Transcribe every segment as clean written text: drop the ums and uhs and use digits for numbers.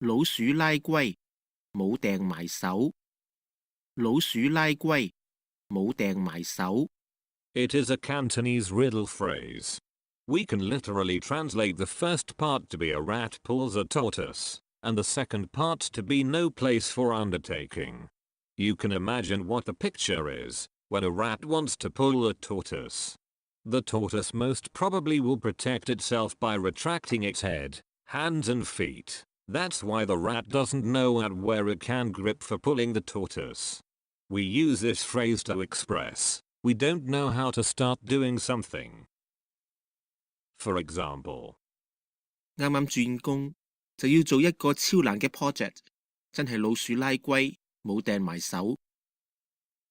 老鼠拉龜，冇掟埋手。老鼠拉龜，冇掟埋手。It is a Cantonese riddle phrase. We can literally translate the first part to be a rat pulls a tortoise, and the second part to be no place for undertaking. You can imagine what the picture is when a rat wants to pull a tortoise. The tortoise most probably will protect itself by retracting its head, hands and feet. That's why the rat doesn't know at where it can grip for pulling the tortoise. We use this phrase to express we don't know how to start doing something. For example, 啱啱轉工就要做一個超難嘅 project，真係老鼠拉龜，冇掟埋手。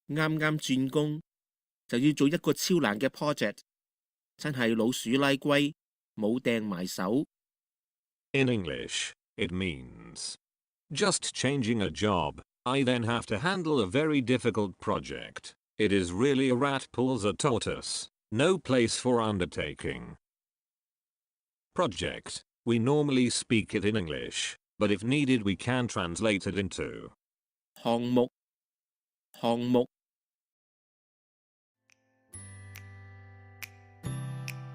啱啱轉工就要做一個超難嘅 project，真係老鼠拉龜，冇掟埋手。In English, it means just changing a job. I then have to handle a very difficult project. It is really a rat pulls a tortoise. No place for undertaking. Project. We normally speak it in English, but if needed we can translate it into 項目，項目。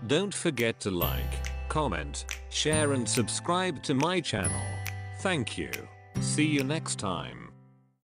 Don't forget to like, comment, share and subscribe to my channel. Thank you. See you next time.